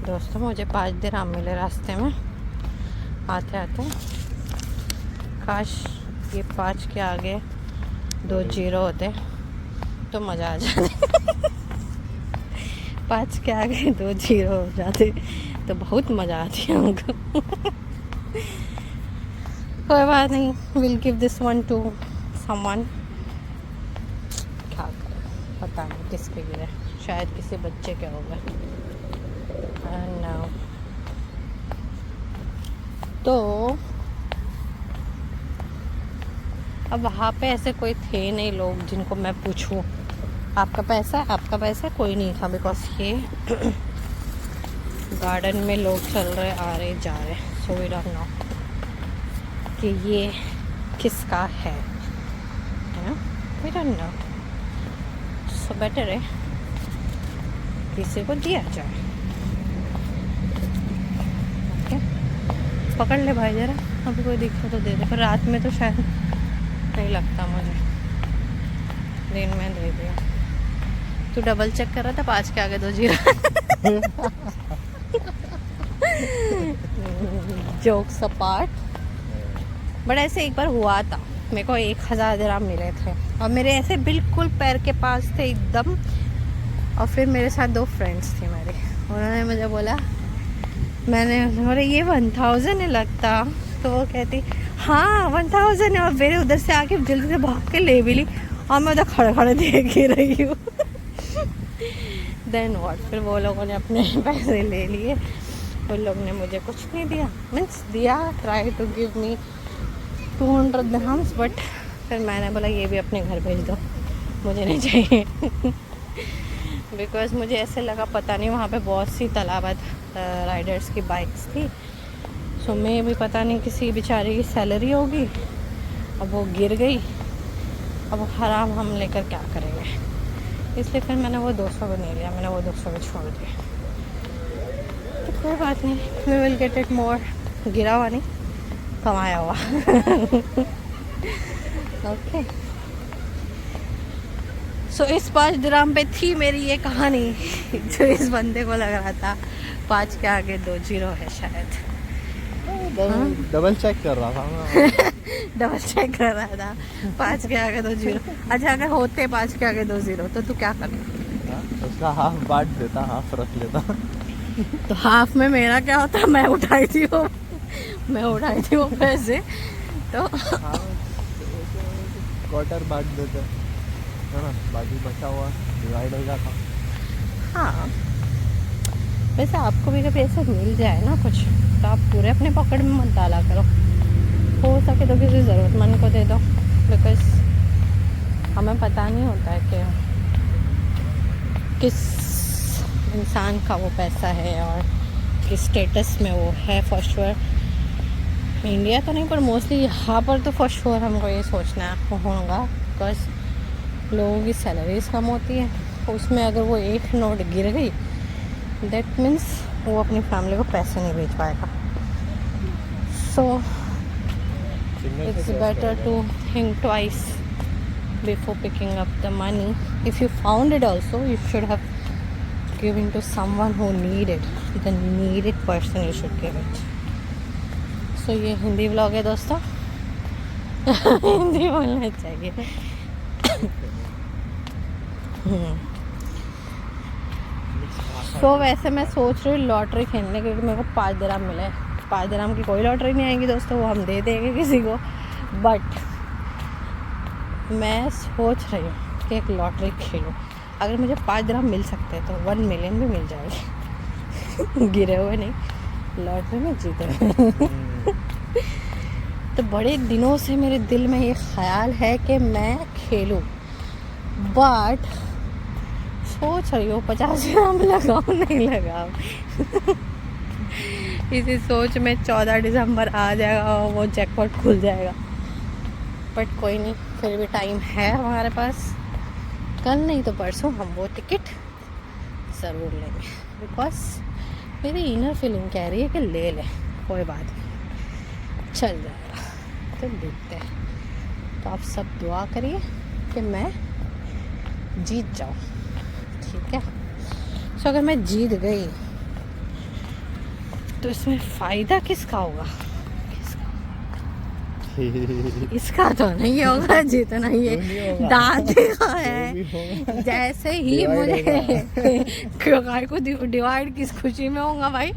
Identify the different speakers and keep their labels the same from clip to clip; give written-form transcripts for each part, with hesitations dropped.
Speaker 1: दोस्तों मुझे 5 दिरहम मिले रास्ते में आते आते। काश ये 5 के आगे 2 जीरो होते तो मज़ा आ जाता। 5 के आगे 2 जीरो हो जाते तो बहुत मज़ा आती हमको। कोई बात नहीं, will give this one two someone. क्या करें पता नहीं किसके गिरे, शायद किसी बच्चे के होगा। तो अब वहाँ पे ऐसे कोई थे नहीं लोग जिनको मैं पूछूं आपका पैसा है, आपका पैसा है, कोई नहीं था। बिकॉज ये गार्डन में लोग चल रहे आ रहे जा रहे, सो वी डोंट नो कि ये किसका है, we don't know. So better है किसी को दिया जाए। ओके पकड़ ले भाई जरा, अभी कोई दिखा तो दे दे, पर रात में तो शायद नहीं लगता मुझे, दिन में दे दिया। तू डबल चेक कर रहा था 5 के आगे 2 जीरो। जोक्स अपार्ट, बट ऐसे एक बार हुआ था, मेरे को 1000 दिरहम मिले थे और मेरे ऐसे बिल्कुल पैर के पास थे एकदम। और फिर मेरे साथ 2 फ्रेंड्स थी मेरे, उन्होंने मुझे बोला, मैंने बोला ये 1000 है लगता, तो वो कहती हाँ 1000 है, और मेरे उधर से आके जल्दी से भाग के ले भी ली और मैं उधर खड़े खड़े देख ही रही हूँ। देन व्हाट, फिर वो लोगों ने अपने पैसे ले लिए, उन लोग ने मुझे कुछ नहीं दिया, मीन्स दिया, try to give me 200 dirhams, but फिर मैंने बोला ये भी अपने घर भेज दो, मुझे नहीं चाहिए। बिकॉज मुझे ऐसे लगा पता नहीं वहाँ पे बहुत सी तालाबाद राइडर्स की बाइक्स थी, सो मैं भी पता नहीं किसी बेचारे की सैलरी होगी, अब वो गिर गई, अब हराम हम लेकर क्या करेंगे, इसलिए फिर मैंने वो 200 भी नहीं लिया, मैंने वो 200 भी छोड़ दिया। तो कोई बात नहीं, we will get it more, गिरा हुआ नहीं कमाया हुआ। ओके सो इस 5 दिरहम पे थी मेरी ये कहानी, जो इस बंदे को लग रहा था 5 के आगे 2 जीरो है शायद।
Speaker 2: डबल चेक कर रहा था मैं।
Speaker 1: डबल चेक कर रहा था 5 के आगे 2 जीरो। अच्छा अगर होते 5 के आगे 2 जीरो तो तू क्या करता?
Speaker 2: उसका हाफ बांट देता, हाफ रख लेता।
Speaker 1: तो हाफ में मेरा क्या होता, मैं उठाई थी वो पैसे, तो
Speaker 2: क्वार्टर बांट देते है ना, बाकी बचा हुआ डिवाइड हो जाता।
Speaker 1: हाँ वैसे आपको भी कभी ऐसा मिल जाए ना कुछ, तो आप पूरे अपने पॉकेट में मत डाला करो, हो सके तो किसी ज़रूरतमंद को दे दो, बिकॉज हमें पता नहीं होता है कि किस इंसान का वो पैसा है और किस स्टेटस में वो है। फॉर श्योर इंडिया तो नहीं, पर मोस्टली यहाँ पर तो फॉर श्योर हमको ये सोचना होगा, बिकॉज लोगों की सैलरीज कम होती है, उसमें अगर वो एक नोट गिर गई दैट मीन्स वो अपनी फैमिली को पैसे नहीं भेज पाएगा। सो it's better to think twice before picking up the money. If you found it also, you should have given to someone who needed, the needed person you should give it. So ये Hindi vlog है दोस्तों। हिंदी बोलना चाहिए। तो वैसे मैं सोच रही हूँ लॉटरी खेलने, क्योंकि मेरे को 5 दिरहम मिले। 5 दिरहम की कोई लॉटरी नहीं आएगी दोस्तों, वो हम दे देंगे किसी को, बट मैं सोच रही हूँ कि एक लॉटरी खेलूँ। अगर मुझे 5 दिरहम मिल सकते हैं तो 1 मिलियन भी मिल जाएगी। गिरे हुए नहीं, लॉटरी में जीते हुए। तो बड़े दिनों से मेरे दिल में ये ख्याल है कि मैं खेलूँ, बट सोच रही हूँ 50 दिरहम लगाऊँ नहीं लगाऊँ। इसी सोच में 14 दिसंबर आ जाएगा और वो जैकपॉट खुल जाएगा, बट कोई नहीं, फिर भी टाइम है हमारे पास, कल नहीं तो परसों हम वो टिकट ज़रूर लेंगे, बिकॉज मेरी इनर फीलिंग कह रही है कि ले लें, कोई बात नहीं चल जाएगा। तो देखते हैं, तो आप सब दुआ करिए कि मैं जीत जाऊँ, ठीक है। सो अगर मैं जीत गई तो इसमें फ़ायदा किसका होगा? इसका तो नहीं होगा जितना ये दांत का है। जैसे ही मुझे गाय को डिवाइड किस खुशी में होगा भाई,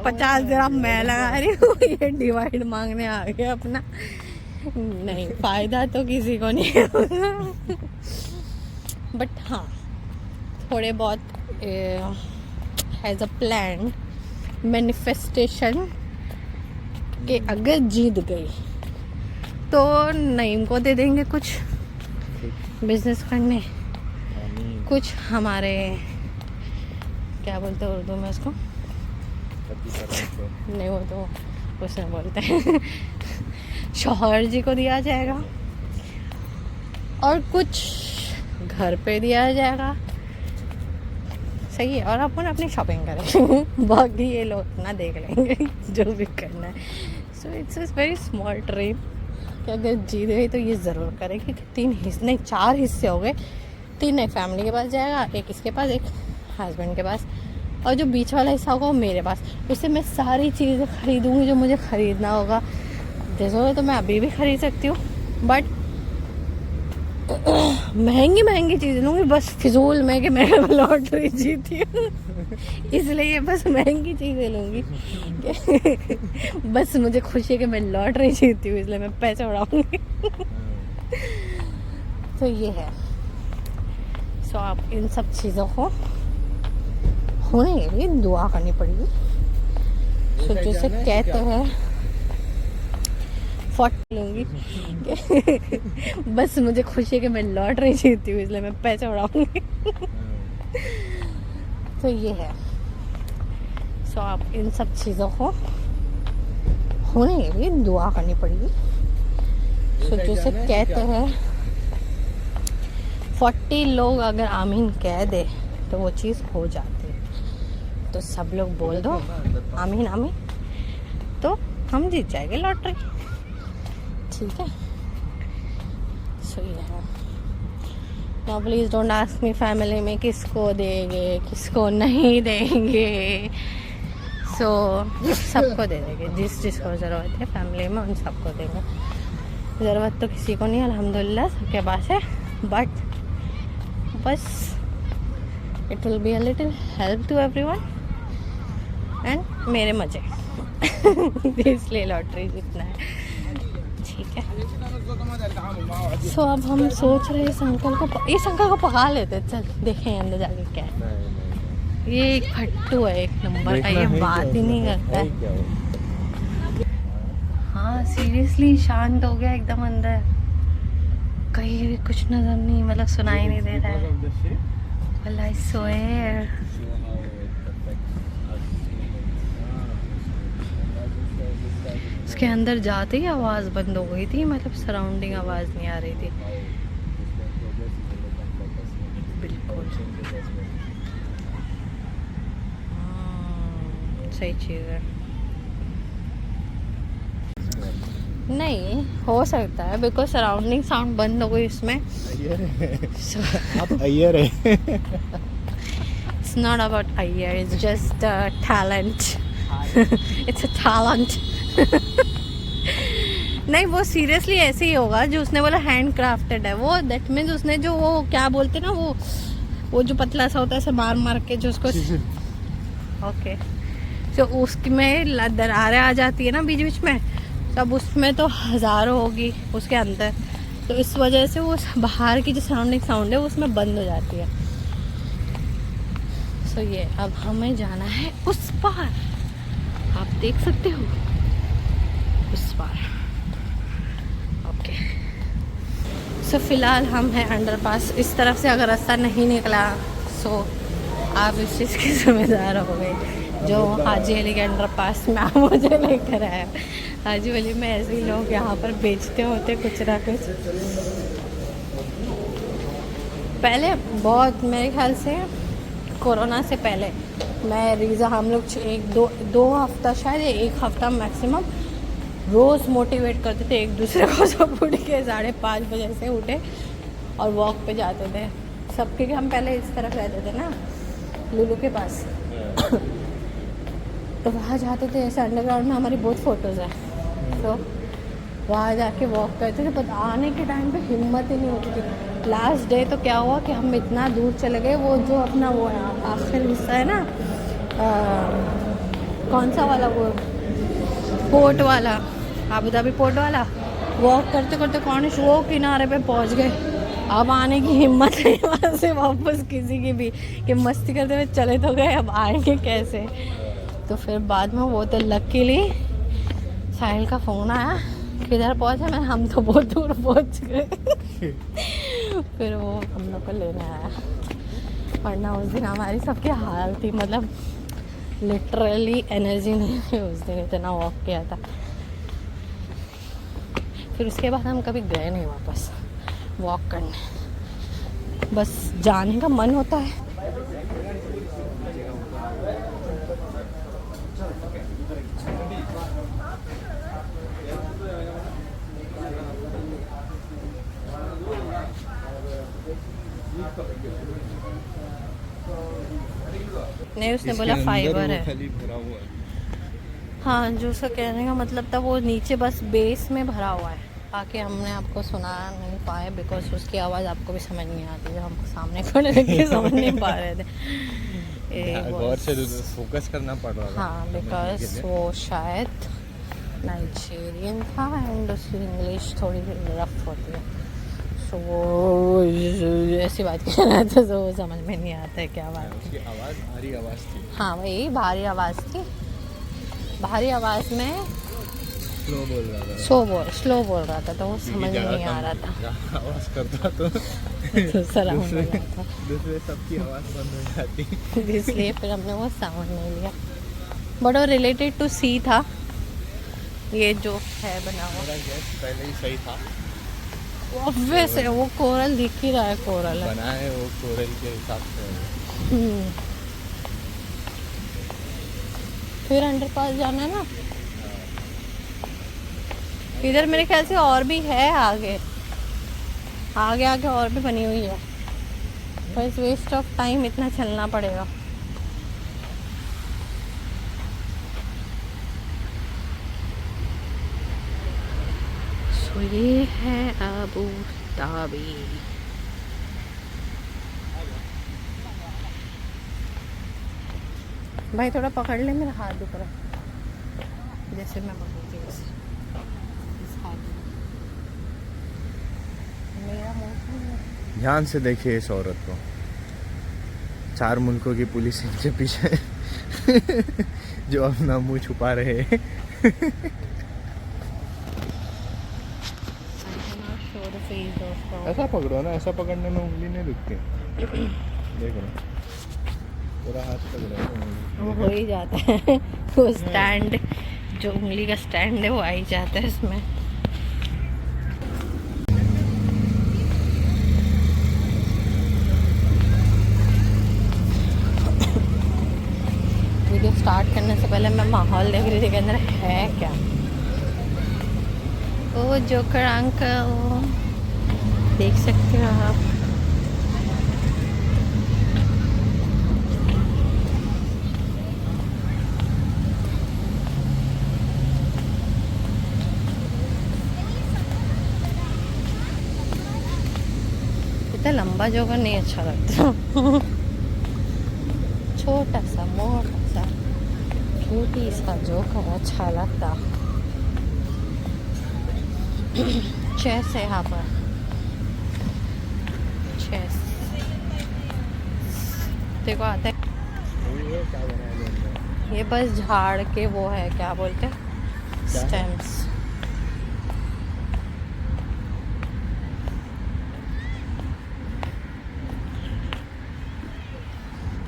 Speaker 1: 50 ग्राम मैं लगा रही हूँ, ये डिवाइड मांगने आ गया अपना। नहीं, फायदा तो किसी को नहीं होगा। बट हाँ, थोड़े बहुत हैज़ अ प्लान मैनिफेस्टेशन कि अगर जीत गई तो नईम को दे देंगे कुछ बिजनेस करने, कुछ हमारे क्या बोलते हैं उर्दू में उसको, नहीं वो तो कुछ नहीं बोलते हैं, शौहर जी को दिया जाएगा, और कुछ घर पे दिया जाएगा। सही है, और अपन अपनी शॉपिंग करें। बाकी ये लोग अपना देख लेंगे जो भी करना है। So it's a very small dream कि अगर जीत गई तो ये ज़रूर करेगी कि 3 हिस्से नहीं 4 हिस्से हो गए। 3 एक फैमिली के पास जाएगा, एक इसके पास, एक हस्बैंड के पास, और जो बीच वाला हिस्सा होगा वो मेरे पास। उससे मैं सारी चीज़ें खरीदूँगी जो मुझे ख़रीदना होगा। जैसे तो मैं अभी भी ख़रीद सकती हूँ, बट महंगी महंगी चीज़ें लूँगी बस फिजूल में कि मैं लॉटरी जीती हूँ, इसलिए बस महंगी चीज़ें लूँगी। बस मुझे खुशी है कि मैं लॉटरी जीती हूँ, इसलिए मैं पैसे उड़ाऊँगी। तो ये है। सो आप इन सब चीज़ों को होने के लिए दुआ करनी पड़ेगी। सो जैसे कहते हैं 40 लूँगी। बस मुझे खुशी है कि मैं लॉटरी जीती हूँ, इसलिए मैं पैसे उड़ाऊँगी। तो ये है। सो आप इन सब चीज़ों को होने के लिए दुआ करनी पड़ेगी। सो जैसे कहते हैं 40 लोग अगर आमीन कह दे तो वो चीज़ हो जाती है। तो सब लोग बोल दो आमीन आमीन, तो हम जीत जाएंगे लॉटरी। ठीक है। सो ये है। Now please don't ask me family में किसको देंगे किसको नहीं देंगे। सो सबको दे देंगे, जिसको ज़रूरत है फैमिली में उन सबको देंगे। ज़रूरत तो किसी को नहीं, अल्हम्दुलिल्लाह सबके पास है, बट बस it will be a little help to everyone and मेरे मज़े। इसलिए लॉटरी जीतना है। ठीक है। सो अब हम सोच रहे हैं इस अंकल को पका लेते। चल देखें अंदर जाके क्या है। ये एक फट्टू है एक नंबर का, ये बात ही नहीं करता है। हाँ सीरियसली शांत हो गया एकदम अंदर, कहीं भी कुछ नजर नहीं, मतलब सुनाई नहीं दे रहा है। Well, I swear. उसके अंदर जाते ही आवाज़ बंद हो गई थी, मतलब सराउंडिंग आवाज़ नहीं आ रही थी बिल्कुल। सही चीज़ है। नहीं हो सकता है बिकॉज सराउंडिंग साउंड बंद हो गई इसमें।
Speaker 2: आप अय्यर है।
Speaker 1: It's not about Iyer, it's just talent. It's a talent. नहीं वो सीरियसली ऐसे ही होगा जो उसने बोला हैंड क्राफ्टेड है वो। दैट मीन्स उसने जो वो क्या बोलते ना वो जो पतला सा होता है ऐसे मार मार के जो उसको ओके तो उसकी में दरारें आ जाती है ना बीच बीच में, तब उसमें तो हज़ारों होगी उसके अंदर, तो इस वजह से वो बाहर की जो सराउंडिंग साउंड है वो उसमें बंद हो जाती है। सो ये अब हमें जाना है उस पार, आप देख सकते हो उस पार। ओके सो फिलहाल हम हैं अंडरपास, इस तरफ से अगर रास्ता नहीं निकला सो आप इस चीज़ के जिम्मेदार हो गए जो हाजी अली के अंडरपास में आप मुझे लेकर आया। हाजी अली में ऐसे ही लोग यहाँ पर बेचते होते कुछ ना कुछ। पहले बहुत मेरे ख्याल से कोरोना से पहले मैं रीज़ा हम लोग दो हफ्ता शायद 1 हफ्ता मैक्सिमम रोज़ मोटिवेट करते थे एक दूसरे को, सब उठ के 5:30 बजे से उठे और वॉक पे जाते थे सब, क्योंकि हम पहले इस तरफ रहते थे ना लुलू के पास। तो वहाँ जाते थे ऐसे अंडरग्राउंड में, हमारी बहुत फ़ोटोज़ हैं। तो वहाँ जाके वॉक करते थे, पर आने के टाइम पे हिम्मत ही नहीं होती थी। लास्ट डे तो क्या हुआ कि हम इतना दूर चले गए, वो जो अपना वो आखिर हिस्सा है ना, कौन सा वाला, वो पोर्ट वाला, अबू धाबी पोर्ट वाला, वॉक करते करते कॉर्निश वो किनारे पे पहुंच गए। अब आने की हिम्मत नहीं वहाँ से वापस किसी की भी, कि मस्ती करते हुए चले तो गए, अब आएंगे कैसे। तो फिर बाद में वो तो लकीली साहिल का फ़ोन आया, किधर पहुँचे, मैं हम तो बहुत दूर पहुँच गए। फिर वो हम लोग को लेने आया, वरना उस दिन हमारी सबकी हाल थी, मतलब लिटरली एनर्जी नहीं थी उस दिन, इतना वॉक किया था। फिर उसके बाद हम कभी गए नहीं वापस वॉक करने, बस जाने का मन होता है। नहीं, उसने बोला फाइबर है। हाँ, जो उसका कहने का मतलब था वो नीचे बस बेस में भरा हुआ है, बाकी हमने आपको सुना नहीं पाए बिकॉज उसकी आवाज़ आपको भी समझ नहीं आती, जब हमको सामने खड़े रह के समझ नहीं पा रहे थे।
Speaker 2: गौर से फोकस करना पड़ रहा था।
Speaker 1: हाँ, बिकॉज वो शायद नाइजीरियन था एंड उसकी इंग्लिश थोड़ी रफ होती है, सो वो ऐसी बात कर रहा था, तो वो समझ में नहीं आता है क्या बात है।
Speaker 2: उसकी आवाज़ भारी आवाज़ थी।
Speaker 1: हाँ, वही भारी आवाज़ थी, भारी आवाज़ में स्लो बोल रहा था, तो वो समझ में नहीं आ रहा था।
Speaker 2: आवाज़ करता तो दूसरे सबकी आवाज़ बंद हो जाती,
Speaker 1: इसलिए फिर हमने वो साउंड नहीं लिया। बट वो रिलेटेड टू सी था, ये जो है बना हुआ।
Speaker 2: मेरा गैस पहले ही सही था,
Speaker 1: ऑब्वियस है, वो कोरल दिख ही रहा है, कोरल है।
Speaker 2: बना है वो कोरल के हिसाब से।
Speaker 1: फिर अंडरपास जाना है ना, इधर मेरे ख्याल से और भी है, आगे आगे आगे और भी बनी हुई है, बस वेस्ट ऑफ टाइम इतना चलना पड़ेगा। सो ये है अबू धाबी। भाई थोड़ा पकड़ ले, मेरा हाथ दुख रहा है, जैसे मैं पकड़ती हूँ इस हाथ में। मेरा मुँह
Speaker 2: ध्यान से देखिए इस औरत को, 4 मुल्कों की पुलिस इनके पीछे जो अपना मुंह छुपा रहे हैं। ऐसा पकड़ो ना, ऐसा पकड़ने में उंगली नहीं दुखती। देख रहे पूरा हाथ पकड़
Speaker 1: वो हो ही जाता है, वो स्टैंड जो उंगली का स्टैंड है वो आ ही जाता है इसमें। वीडियो स्टार्ट करने से पहले मैं माहौल देख रही थी कि अंदर है क्या। ओ जोकर अंकल, देख सकते हो आप। इतना लंबा जोकर नहीं अच्छा लगता, छोटा सा मोटा सा क्यूटी सा जोकर अच्छा लगता। चेस है यहाँ पर, चेस देखो आता है। ये बस झाड़ के वो है, क्या बोलते हैं, स्टेम्स।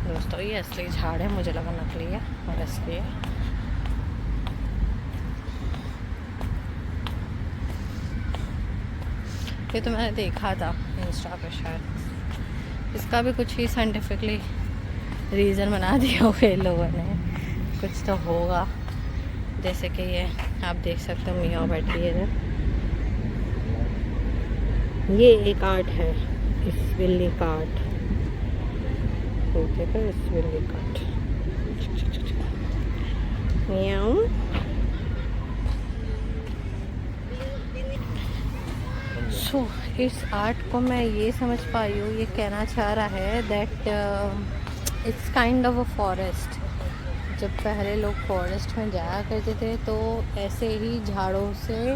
Speaker 1: दोस्तों ये असली झाड़ है, मुझे लगा नकली है और असली है। ये तो मैंने देखा था इंस्टा पे शायद, इसका भी कुछ ही साइंटिफिकली रीज़न बना दिया हुआ है लोगों ने, कुछ तो होगा। जैसे कि ये आप देख सकते हो मियाँ बैठी है, ये एक आर्ट है, इस बिल्ली का आर्ट, इस बिल्ली का आर्ट। म्याऊ। सो इस आर्ट को मैं ये समझ पाई हूँ, ये कहना चाह रहा है that it's kind of a forest. जब पहले लोग फॉरेस्ट में जाया करते थे तो ऐसे ही झाड़ों से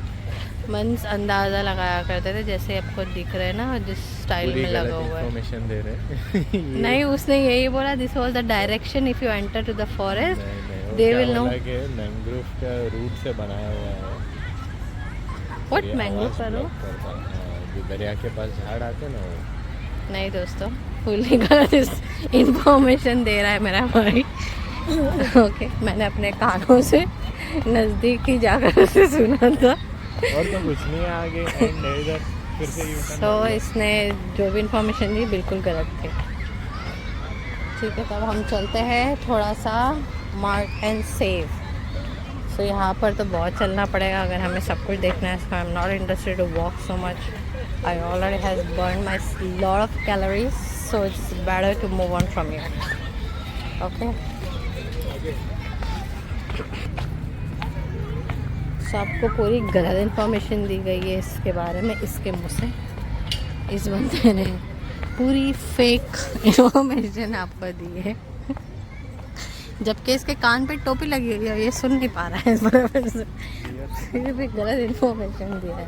Speaker 1: मंस अंदाज़ा लगाया करते थे, जैसे आपको दिख रहा है ना जिस स्टाइल में लगा हुआ है।
Speaker 2: इन्फॉर्मेशन दे रहे
Speaker 1: नहीं, उसने यही बोला this was the direction if you enter to the forest they will know.
Speaker 2: Mangrove का रूट से बनाया हुआ है।
Speaker 1: व्हाट मैंग्रोव का रूट?
Speaker 2: जो दरिया के पास झाड़ आते ना वो।
Speaker 1: नहीं दोस्तों, फुल्ली गलत इंफॉर्मेशन दे रहा है मेरा भाई। ओके, मैंने अपने कानों से नज़दीक ही जाकर उसे सुना था।
Speaker 2: और तो कुछ नहीं है आगे, एंड इधर फिर से
Speaker 1: तो इसने जो भी इंफॉर्मेशन दी बिल्कुल गलत थी। ठीक है, तब हम चलते हैं थोड़ा सा मार्क एंड सेव। सो यहाँ पर तो बहुत चलना पड़ेगा अगर हमें सब कुछ देखना है। So I am not interested to walk so much. I already has burn my lot of calories, so it's better to move on from here. Okay, so आपको पूरी गलत इन्फॉर्मेशन दी गई है इसके बारे में, इसके मुँह से। इस बंदे ने पूरी फेक इन्फॉर्मेशन आपको दी है, जबकि इसके कान पे टोपी लगी हुई है, ये सुन नहीं पा रहा है बराबर से, फिर भी गलत इन्फॉर्मेशन दिया है।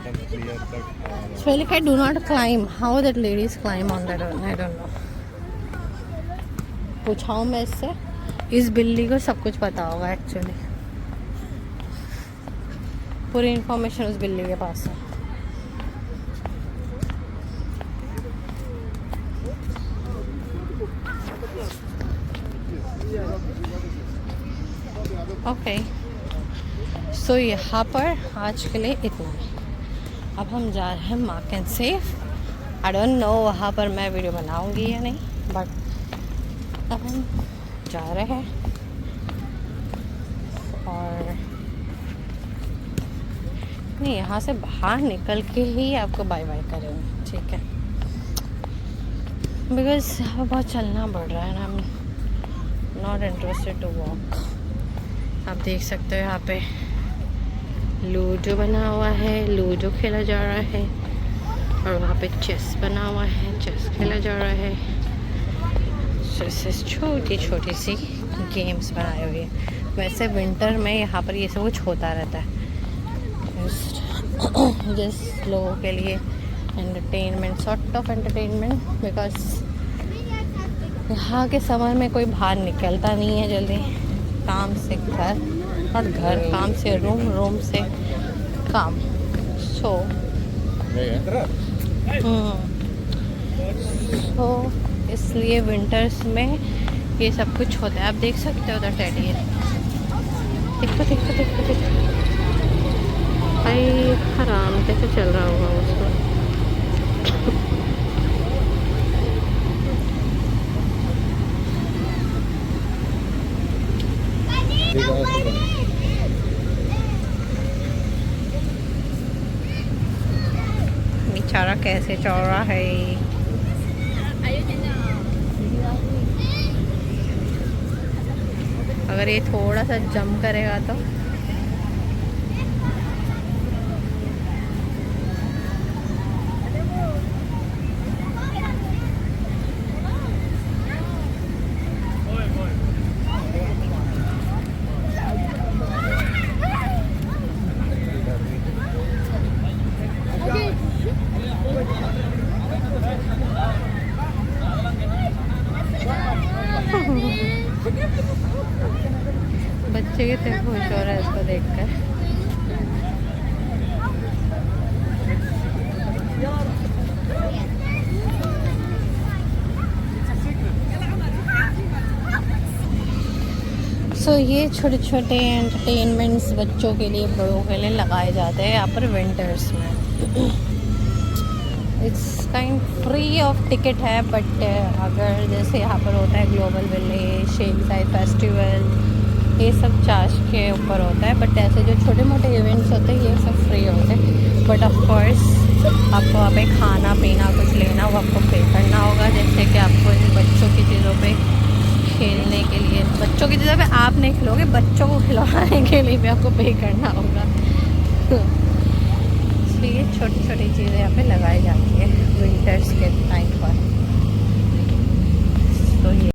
Speaker 1: Actually, I do not climb. How that ladies climb on that? I don't know. पूछाऊँ मैं इससे? इस बिल्ली को सब कुछ पता होगा एक्चुअली। पूरी इन्फॉर्मेशन उस बिल्ली के पास है। ओके, सो यहाँ पर आज के लिए इतना है। अब हम जा रहे हैं mark and safe. I don't know वहाँ पर मैं वीडियो बनाऊंगी या नहीं, बट अब हम जा रहे हैं और नहीं, यहाँ से बाहर निकल के ही आपको बाय बाय करेंगे, ठीक है? बिकॉज यहाँ बहुत चलना पड़ रहा है ना, I am not interested to walk. आप देख सकते हो यहाँ पे लूडो बना हुआ है, लूडो खेला जा रहा है, और वहाँ पे चेस बना हुआ है, चेस खेला जा रहा है। जैसे छोटी छोटी सी गेम्स बनाई हुई है। वैसे विंटर में यहाँ पर ये सब कुछ होता रहता है, जिस लोगों के लिए entertainment, sort of entertainment, because यहाँ के समर में कोई बाहर निकलता नहीं है जल्दी। काम से घर और घर काम से रूम, रूम से काम। सो इसलिए विंटर्स में ये सब कुछ होता है। आप देख सकते हो उधर टेडी है, देखो देखो देखो देखो, भाई हराम कैसे चल रहा होगा उसको। बेचारा कैसे चल रहा है। अगर ये थोड़ा सा जंप करेगा तो बच्चे कितने खुश हो रहे हैं इसको देखकर। सो ये छोटे छोटे एंटरटेनमेंट्स बच्चों के लिए, बड़ों के लिए लगाए जाते हैं यहाँ पर विंटर्स में। It's kind free of ticket है, बट अगर जैसे यहाँ पर होता है global village, Sheikh Zayed festival, ये सब चार्ज के ऊपर होता है। बट ऐसे जो छोटे मोटे इवेंट्स होते हैं ये सब फ्री होते हैं। बट ऑफ कोर्स आपको वहाँ पे खाना पीना कुछ लेना वो आपको पे करना होगा, जैसे कि आपको इन बच्चों की चीज़ों पे खेलने के लिए। बच्चों की जगह पे आप नहीं खिलोगे, बच्चों को खिलवाने के लिए भी आपको पे करना होगा। इसलिए छोटी छोटी चीज़ें यहाँ पे लगाई जाती है विंटर्स के